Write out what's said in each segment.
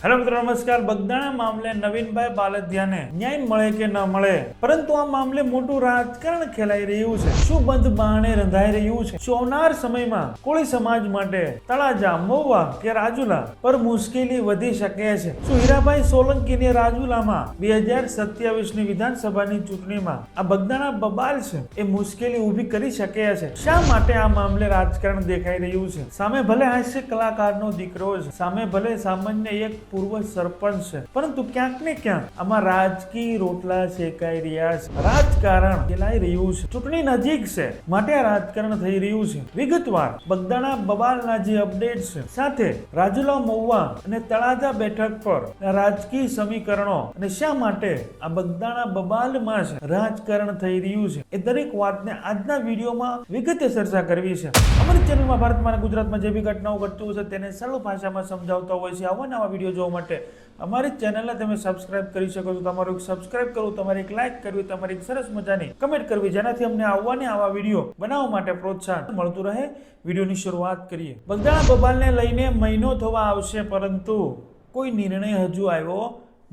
Hello મિત્રો નમસ્કાર। બગદાણા મામલે નવીનભાઈ બાલદિયાને ન્યાય મળે કે ન મળે, પરંતુ આ મામલે મોટું રાજકારણ ખેલાઈ રહ્યું છે। શું બંધ બારણે રંધાઈ રહ્યું છે? શું આવનાર સમયમાં કોળી સમાજ માટે તળાજા, મહુવા કે રાજુલા પર મુશ્કેલી વધી શકે છે? શું હીરાભાઈ સોલંકીની રાજુલામાં 2027ની વિધાનસભાની ચૂંટણીમાં આ બગદાણા બબાલ છે એ મુશ્કેલી ઊભી કરી શકે છે? શા માટે આ મામલે રાજકારણ દેખાઈ રહ્યું છે? સામે ભલે હાસ્ય કલાકારનો દીકરો છે, સામે ભલે સામાન્ય એક પૂર્વ સરપંચ છે, પરંતુ ક્યાંક ને ક્યાંક આમાં રાજકીય રોટલા શેકાઈ રહ્યા છે, રાજકારણ ખેલાઈ રહ્યું છે। ચૂંટણી નજીક છે માટે આ રાજકારણ થઈ રહ્યું છે। વિગતવાર બગદાણા બબાલના જે અપડેટ છે, સાથે રાજુલા, મહુવા અને તળાજા બેઠક પર રાજકીય સમીકરણો અને શા માટે આ બગદાણા બબાલમાં છે રાજકારણ થઈ રહ્યું છે, એ દરેક વાતને આજના વિડીયોમાં વિગતે ચર્ચા કરવી છે। અમારી ચેનલમાં ભારતમાં અને ગુજરાતમાં જે બી ઘટનાઓ ઘટતું છે તેને સરળ ભાષામાં સમજાવતા હોય છે। આવા નવા વિડીયો જોવા માટે અમારી ચેનલને તમે સબસ્ક્રાઇબ કરી શકો છો। તમારું સબસ્ક્રાઇબ કરવું, તમારે એક લાઇક કરવી, તમારી એક સરસ મજાની કમેન્ટ કરવી, જેનાથી અમને આવા વિડીયો બનાવવા માટે પ્રોત્સાહન મળતું રહે। વિડીયોની શરૂઆત કરીએ। બગદાણા બબાલને લઈને મહિનો થવા આવશે, પરંતુ કોઈ નિર્ણય હજુ આવ્યો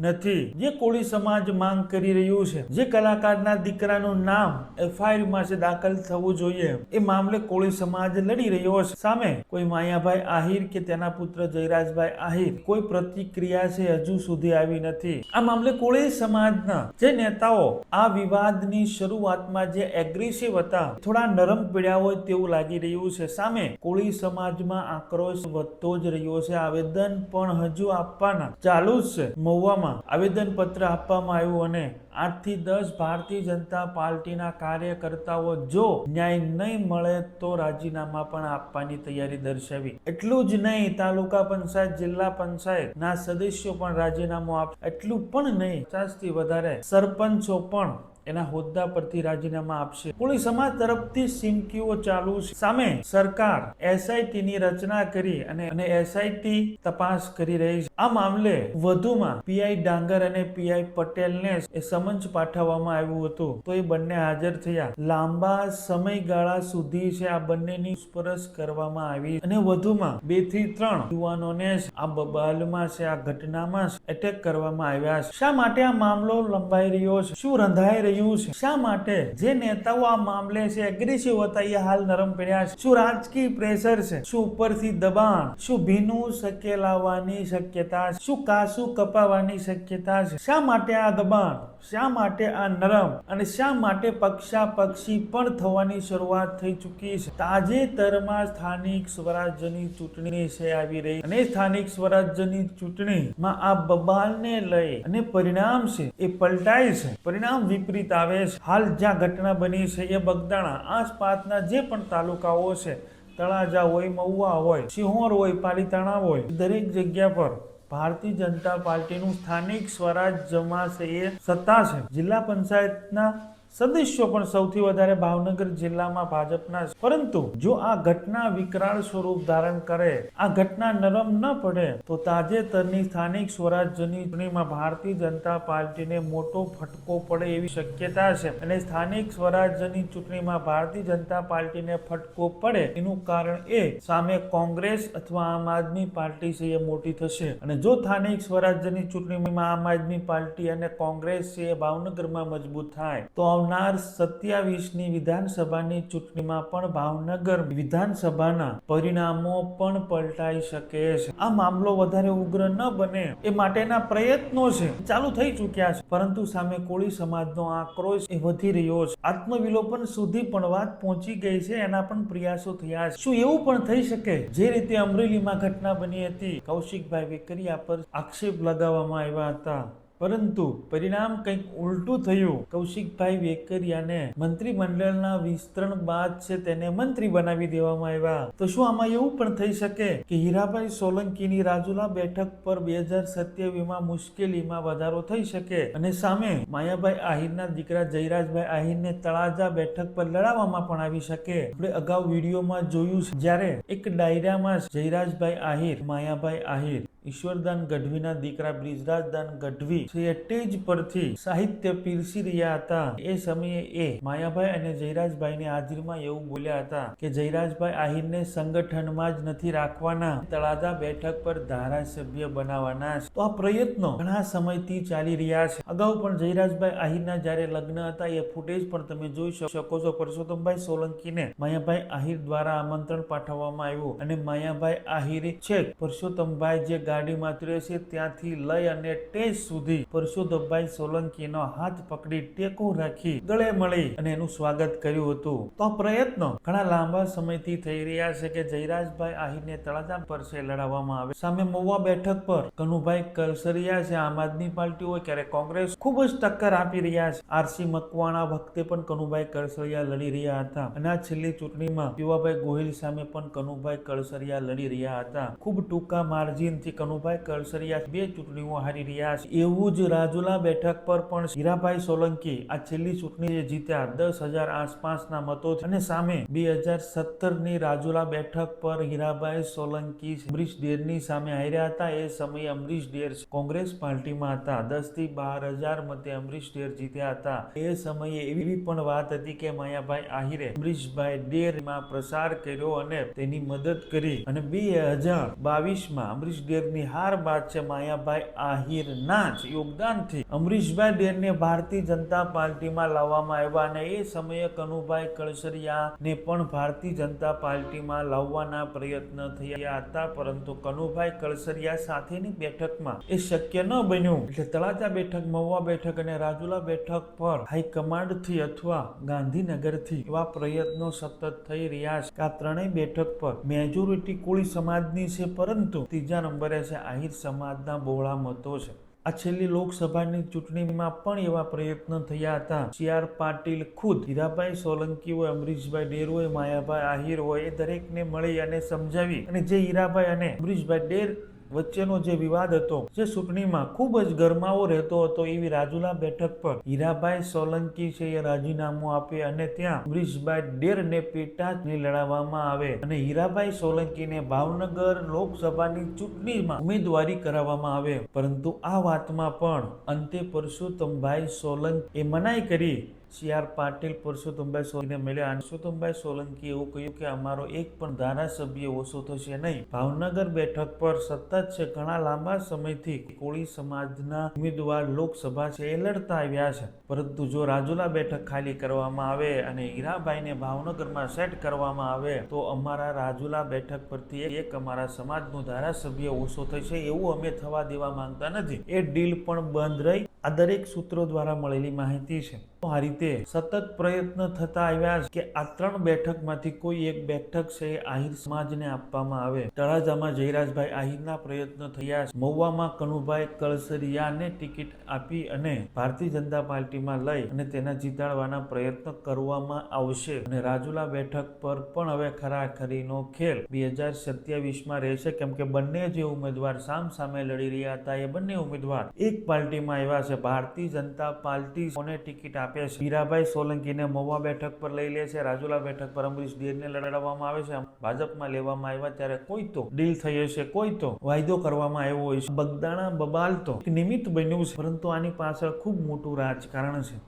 નથી। જે કોળી સમાજ માંગ કરી રહ્યું છે, જે કલાકારના દીકરાનું નામ FIR માં છે દાખલ થવું જોઈએ, એ મામલે કોળી સમાજ લડી રહ્યો છે। સામે કોઈ માયાભાઈ આહિર કે તેના પુત્ર જયરાજભાઈ આહિર કોઈ પ્રતિક્રિયા છે હજુ સુધી આવી નથી। આ મામલે કોળી સમાજના જે નેતાઓ આ વિવાદની શરૂઆતમાં જે એગ્રેસિવ હતા, થોડા નરમ પડ્યા હોય તેવું લાગી રહ્યું છે। સામે કોળી સમાજમાં આક્રોશ વધતો જ રહ્યો છે। આવેદન પણ હજુ આપવાના ચાલુ જ છે। મહુવામાં આવેદન પત્ર આપવામાં આવ્યું અને 8 થી 10 ભારતીય જનતા પાર્ટીના કાર્યકર્તાઓ જો ન્યાય નહીં મળે તો રાજીનામા પણ આપવાની તૈયારી દર્શાવી। એટલું જ નહીં, તાલુકા પંચાયત, જિલ્લા પંચાયત ના સદસ્યો પણ રાજીનામું આપશે। એટલું પણ નહીં, 50 થી વધારે સરપંચો પણ એના હોદ્દા પરથી રાજીનામા આપશે। કોળી સમાજ તરફથી સિમકીઓ ચાલુ છે। સામે સરકાર SIT ની રચના કરી અને SIT તપાસ કરી રહી છે। આ મામલે વધુમાં PI ડાંગર અને PI પટેલને સમન્સ પાઠવવામાં આવ્યું હતું, તો એ બંને હાજર થયા। લાંબા સમયગાળા સુધી છે આ બંનેની પૂછપરછ કરવામાં આવી અને વધુમાં 2 થી 3 યુવાનોને આ બબાલમાં છે, આ ઘટનામાં એટેક કરવામાં આવ્યા છે। શા માટે આ મામલો લંબાઈ રહ્યો છે? શું રંધાઈ રહ્યું છે? શા માટે જે નેતાઓ આ મામલે છે એગ્રેસિવ હતા એ હાલ નરમ પડ્યા છે? શું રાજકીય પ્રેશર છે? શું ઉપરથી દબાણ? શું ભીનું સકેલાવાની શક્યતા છે? શું કાસું કપાવાની શક્યતા છે? શા માટે આ દબાણ? શા માટે આ નરમ? અને શા માટે પક્ષાપક્ષી પણ થવાની શરૂઆત થઈ ચૂકી છે? તાજેતરમાં સ્થાનિક સ્વરાજ્યની ચૂંટણી છે આવી રહી, અને સ્થાનિક સ્વરાજ્યની ચૂંટણીમાં આ બબાલને લઈ અને પરિણામ છે એ પલટાય છે, પરિણામ વિપરીત આવે છે। હાલ જ્યાં ઘટના બની છે એ બગદાણા આસપાસના જે પણ તાલુકાઓ છે, તળાજા હોય, મહુવા હોય, સિહોર હોય, પાલીતાણા હોય, દરેક જગ્યા પર ભારતીય જનતા પાર્ટીનું સ્થાનિક સ્વરાજ્યમાં છે એ સત્તા છે। જિલ્લા પંચાયતના સદસ્યો પણ સૌથી વધારે ભાવનગર જિલ્લામાં ભાજપના છે। પરંતુ જો આ ઘટના વિકરાળ સ્વરૂપ ધારણ કરે, આ ઘટના નરમ ન પડે, તો તાજેતરની સ્થાનિક સ્વરાજ્યની ચૂંટણીમાં ભારતીય જનતા પાર્ટીને મોટો ફટકો પડે એવી શક્યતા છે। અને સ્થાનિક સ્વરાજ્યની ચૂંટણીમાં ભારતીય જનતા પાર્ટીને ફટકો પડે એનું કારણ એ સામે કોંગ્રેસ અથવા આમ આદમી પાર્ટી છે એ મોટી થશે। અને જો સ્થાનિક સ્વરાજ્યની ચૂંટણીમાં આમ આદમી પાર્ટી અને કોંગ્રેસ છે એ ભાવનગરમાં મજબૂત થાય, તો આવનાર 27ની વિધાનસભાની ચૂંટણીમાં પણ ભાવનગર વિધાનસભાના પરિણામો પણ પલટાઈ શકે છે। આ મામલો વધારે ઉગ્ર ન બને એ માટેના પ્રયત્નો છે ચાલુ થઈ ચૂક્યા છે, પરંતુ સામે કોળી સમાજનો આક્રોશ એ વધી રહ્યો છે। આત્મવિલોપન સુધી પણ વાત પહોંચી ગઈ છે, એના પણ પ્રયાસો થયા છે। શું એવું પણ થઈ શકે જે રીતે અમરેલીમાં ઘટના બની હતી, કૌશિકભાઈ વેકરિયા પર આક્ષેપ લગાવવામાં આવ્યા હતા, પરંતુ પરિણામ કંઈક ઉલટું થયું। કૌશિકભાઈ વેકરિયાને મંત્રીમંડળના વિસ્તરણ બાદ છે તેને મંત્રી બનાવી દેવામાં આવ્યા। તો શું આમાં એવું પણ થઈ શકે કે હીરાભાઈ સોલંકીની રાજુલા બેઠક પર 2027માં મુશ્કેલીમાં વધારો થઈ શકે અને સામે માયાભાઈ આહિરના દીકરા જયરાજભાઈ આહિરને તળાજા બેઠક પર લડાવવામાં પણ આવી શકે? આપણે અગાઉ વિડીયોમાં જોયું છે, જ્યારે એક ડાયરામાં જયરાજભાઈ આહિર, માયાભાઈ આહિર ઈશ્વરદાન ગઢવીના દીકરા બ્રિજરાજદાન ગઢવી સ્ટેજ પરથી સાહિત્ય પીરસી રહ્યા હતા એ સમયે એ માયાભાઈ અને જયરાજભાઈની હાજરીમાં એવું બોલ્યા હતા કે જયરાજભાઈ આહિરને સંગઠનમાં જ નથી રાખવાના, તળાજા બેઠક પર ધારાસભ્ય બનાવવાના. તો આ પ્રયત્નો ઘણા સમયથી ચાલી રહ્યા છે. અગાઉ પણ જયરાજભાઈ આહિરના જ્યારે લગ્ન હતા એ ફૂટેજ પણ તમે જોઈ શકો છો. પરસોત્તમભાઈ સોલંકીને માયાભાઈ આહિર દ્વારા આમંત્રણ પાઠવવામાં આવ્યું અને માયાભાઈ આહિરે છેક પરસોત્તમભાઈ જે ગાડીમાં ઉતરે છે ત્યાંથી લઈ અને ટેજ સુધી પરસોત્તમભાઈ સોલંકીનો હાથ પકડી ટેકો રાખી ગળે મળી અને એનું સ્વાગત કર્યું હતું. તો આ પ્રયત્નો ઘણા લાંબા સમયથી થઈ રહ્યા છે કે જયરાજભાઈ આહિરને તળાજા પર છે લડાવવામાં આવે. સામે મહુવા બેઠક પર કનુભાઈ કલસરિયા છે, આમ આદમી પાર્ટી હોય ક્યારે કોંગ્રેસ ખૂબ જ ટક્કર આપી રહ્યા છે. આરસી મકવાણા વખતે પણ કનુભાઈ કલસરિયા લડી રહ્યા હતા અને આ છેલ્લી ચૂંટણીમાં પીવાભાઈ ગોહિલ સામે પણ કનુભાઈ કલસરિયા લડી રહ્યા હતા. ખૂબ ટૂંકા માર્જિનથી કનુભાઈ કલસરિયા 2 ચૂંટણીઓ હારી રહ્યા છે. એવું જ રાજુલા બેઠક પર પણ હીરાભાઈ સોલંકી આ છેલ્લી ચૂંટણી જીત્યા 10,000 આસપાસના મતો અને સામે 2017ની રાજુલા બેઠક પર હીરાભાઈ સોલંકી અમરીશ ડેરની સામે હાર્યા હતા. એ સમયે અમરીશ ડેર કોંગ્રેસ પાર્ટીમાં હતા. 10 થી 12,000 મતે અમરીશ ડેર જીત્યા હતા. એ સમયે એવી પણ વાત હતી કે માયાભાઈ આહિરે અમરીશભાઈ ડેરમાં પ્રસાર કર્યો અને તેની મદદ કરી અને 2022માં અમરીશ ડેરની હાર બાદ છે માયાભાઈ આહિરના જ યોગદાનથી અમરીશભાઈ ડેરને ભારતીય જનતા પાર્ટીમાં લાવવામાં આવ્યા અને એ સમયે કનુભાઈ કલસરિયાને પણ ભારતીય જનતા પાર્ટીમાં લાવવાના પ્રયત્ન થયા હતા, પરંતુ કનુભાઈ કલસરિયા સાથેની બેઠકમાં એ શક્ય ન બન્યું. એટલે તળાજા બેઠક, મહુવા બેઠક અને રાજુલા બેઠક પર હાઈકમાન્ડથી અથવા ગાંધીનગરથી એવા પ્રયત્નો સતત થઈ રહ્યા છે કે આ ત્રણેય બેઠક પર મેજોરિટી કોળી સમાજની છે, પરંતુ ત્રીજા નંબરે છે આહિર સમાજના બહોળા મતો છે. આ છેલ્લી લોકસભાની ચૂંટણીમાં પણ એવા પ્રયત્નો થયા હતા. CR પાટીલ ખુદ હીરાભાઈ સોલંકી હોય, અમરીશભાઈ ડેર હોય, માયાભાઈ આહિર હોય, એ દરેકને મળી અને સમજાવી અને જે હીરાભાઈ અને અમરીશભાઈ ડેર વચ્ચેનો જે વિવાદ હતો, જે ચૂંટણીમાં ખૂબ જ ગરમાવો રહેતો હતો, એવી રાજુલા બેઠક પર હીરાભાઈ સોલંકી છે એ રાજીનામું આપે અને ત્યાં અમરીશભાઈ ડેરને પેટા ચૂંટણી લડાવવામાં આવે અને હીરાભાઈ સોલંકીને ભાવનગર લોકસભાની ચૂંટણીમાં ઉમેદવારી કરાવવામાં આવે. પરંતુ આ વાતમાં પણ અંતે પરસોત્તમભાઈ સોલંકી મનાઈ કરી. CR પાટીલ પરસોત્તમભાઈ સોલંકીને મળ્યા અને પરસોત્તમભાઈ સોલંકી એવું કહ્યું કે અમારો એક પણ ધારાસભ્ય ઓછો થશે નહીં. ભાવનગર બેઠક પર સતત છે ઘણા લાંબા સમયથી કોળી સમાજના ઉમેદવાર લોકસભા છે એ લડતા આવ્યા છે, પરંતુ જો રાજુલા બેઠક ખાલી કરવામાં આવે અને હીરાભાઈને ભાવનગરમાં સેટ કરવામાં આવે તો અમારા રાજુલા બેઠક પરથી એક અમારા સમાજનો ધારાસભ્ય ઓછો થશે એવું અમે થવા દેવા માંગતા નથી. એ ડીલ પણ બંધ રહી. આ દરેક સૂત્રો દ્વારા મળેલી માહિતી છે. આ રીતે સતત પ્રયત્ન થતા આવ્યા છે કે આ 3 બેઠકમાંથી કોઈ એક બેઠક છે આહિર સમાજને આપવામાં આવે. તળાજામાં જયરાજભાઈ આહિરના પ્રયત્ન થયા છે. મહુવામાં કનુભાઈ કલસરિયાને ટિકિટ આપી અને ભારતીય જનતા પાર્ટીમાં લઈ અને તેને જીતાડવાના પ્રયત્ન કરવામાં આવશે અને રાજુલા બેઠક પર પણ હવે ખરાખરીનો ખેલ 2027માં રહેશે, કેમ કે બંને જે ઉમેદવાર સામે લડી રહ્યા હતા એ બંને ઉમેદવાર એક પાર્ટીમાં આવ્યા છે. ભારતીય જનતા પાર્ટી કોને ટિકિટ આપે છે? હીરાભાઈ સોલંકીને મહુવા બેઠક પર લઈ લે છે, રાજુલા બેઠક પર અમરીશ ડેરને લડાવવામાં આવે છે. ભાજપમાં લેવામાં આવ્યા ત્યારે કોઈ તો ડીલ થઈ હશે, કોઈ તો વાયદો કરવામાં આવ્યો હોય છે. બગદાણા બબાલ તો નિમિત્ત બન્યું છે, પરંતુ આની પાછળ ખૂબ મોટું રાજકારણ છે.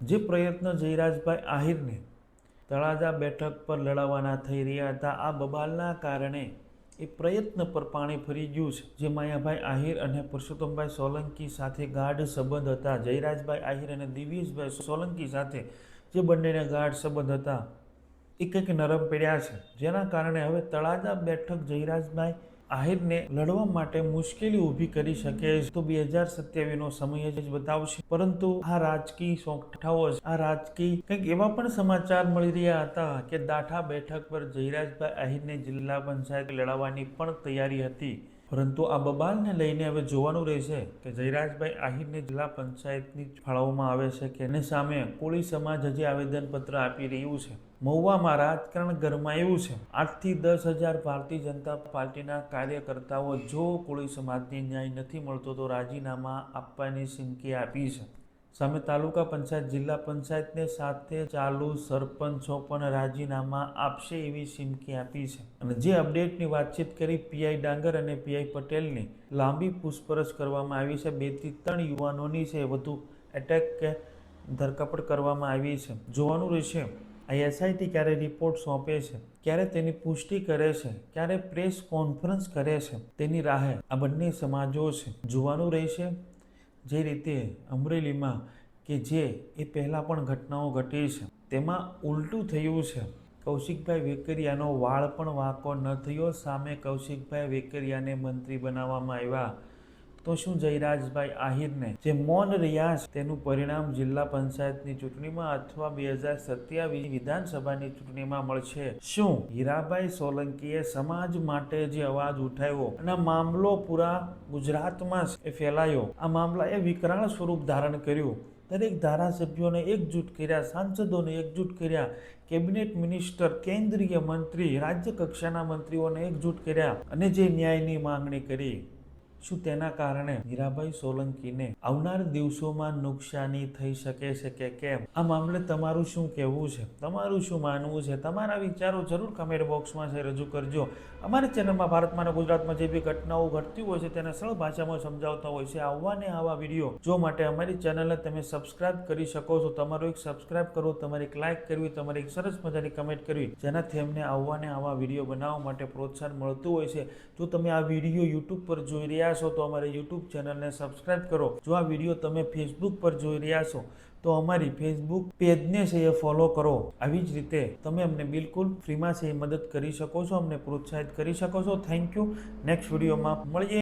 જે પ્રયત્ન જયરાજભાઈ આહિરને તળાજા બેઠક પર લડાવવાના થઈ રહ્યા હતા, આ બબાલના કારણે એ પ્રયત્ન પર પાણી ફરી ગયું છે. જે માયાભાઈ આહિર અને પરસોત્તમભાઈ સોલંકી સાથે ગાઢ સંબંધ હતા, જયરાજભાઈ આહિર અને દિવ્યેશભાઈ સોલંકી સાથે જે બંનેને ગાઢ સંબંધ હતા, એ કંઈક નરમ પડ્યા છે, જેના કારણે હવે તળાજા બેઠક જયરાજભાઈ આહિરને લડવા માટે મુશ્કેલી ઊભી કરી શકે છે. તો 2027નો સમય જ બતાવશે. પરંતુ આ રાજકીય સોગઠાઓ, આ રાજકીય કંઈક એવા પણ સમાચાર મળી રહ્યા હતા કે દાઠા બેઠક પર જયરાજભાઈ આહિરને જિલ્લા પંચાયત લડાવવાની પણ તૈયારી હતી. પરંતુ આ બબાલને લઈને હવે જોવાનું રહેશે કે જયરાજભાઈ આહિરને જિલ્લા પંચાયતની ફાળવવામાં આવે છે કે અને સામે કોળી સમાજ હજી આવેદનપત્ર આપી રહ્યું છે. મહુવામાં રાજકારણ ગરમાયું છે. 8 થી 10,000 ભારતીય જનતા પાર્ટીના કાર્યકર્તાઓ જો કોળી સમાજને ન્યાય નથી મળતો તો રાજીનામા આપવાની ચીમકી આપી છે. સામે તાલુકા પંચાયત જિલ્લા પંચાયતને સાથે ચાલુ સરપંચો પણ રાજીનામા આપશે એવી ચીમકી આપી છે. અને જે અપડેટની વાતચીત કરી પીઆઈ ડાંગર અને પીઆઈ પટેલની લાંબી પૂછપરછ કરવામાં આવી છે. 2 થી 3 યુવાનોની છે વધુ એટેક કે ધરપકડ કરવામાં આવી છે. જોવાનું રહેશે આ એસઆઈટી ક્યારે રિપોર્ટ સોંપે છે, ક્યારે તેની પુષ્ટિ કરે છે, ક્યારે પ્રેસ કોન્ફરન્સ કરે છે, તેની રાહે આ બંને સમાજો છે. જોવાનું રહેશે. જે રીતે અમરેલીમાં કે જે એ પહેલાં પણ ઘટનાઓ ઘટી છે તેમાં ઉલટું થયું છે. કૌશિકભાઈ વેકરિયાનો વાળ પણ વાંકો ન થયો. સામે કૌશિકભાઈ વેકરિયાને મંત્રી બનાવવામાં આવ્યા તો શું જયરાજભાઈ આહિરને જે મૌન રહ્યા છે તેનું પરિણામ જિલ્લા પંચાયતની ચૂંટણીમાં અથવા 2027 વિધાનસભાની ચૂંટણીમાં મળશે? શું હીરાભાઈ સોલંકીએ સમાજ માટે જે અવાજ ઉઠાવ્યો અને મામલો પૂરા ગુજરાતમાં ફેલાયો, આ મામલાએ વિકરાળ સ્વરૂપ ધારણ કર્યું. દરેક ધારાસભ્યોને એકજૂટ કર્યા, સાંસદોને એકજૂટ કર્યા, કેબિનેટ મિનિસ્ટર, કેન્દ્રીય મંત્રી, રાજ્ય કક્ષાના મંત્રીઓને એકજૂટ કર્યા અને જે ન્યાયની માંગણી કરી. શું તેના કારણે હીરાભાઈ સોલંકીને આવનાર દિવસોમાં નુકસાની થઈ શકે છે કે કેમ? આ મામલે તમારું શું કહેવું છે? તમારું શું માનવું છે? તમારા વિચારો જરૂર કમેન્ટ બોક્સમાં છે રજૂ કરજો. અમારી ચેનલમાં ભારતમાં અને ગુજરાતમાં જે બી ઘટનાઓ ઘટતી હોય છે તેને સરળ ભાષામાં સમજાવતા હોય છે. આવા વિડીયો જો માટે અમારી ચેનલને તમે સબસ્ક્રાઇબ કરી શકો છો. તમારો એક સબસ્ક્રાઇબ કરવો, તમારે એક લાઇક કરવી, તમારે એક સરસ મજાની કમેન્ટ કરવી, જેનાથી અમને આવા વિડીયો બનાવવા માટે પ્રોત્સાહન મળતું હોય છે. જો તમે આ વિડીયો યુટ્યુબ પર જોઈ રહ્યા છો તો અમારી યુટ્યુબ ચેનલને સબસ્ક્રાઇબ કરો. જો આ વિડીયો તમે ફેસબુક પર જોઈ રહ્યા છો તો અમારી ફેસબુક પેજને છે એ ફોલો કરો. આવી જ રીતે તમે અમને બિલકુલ ફ્રીમાં છે એ મદદ કરી શકો છો, અમને પ્રોત્સાહિત કરી શકો છો. Thank you. નેક્સ્ટ વિડીયોમાં મળીએ.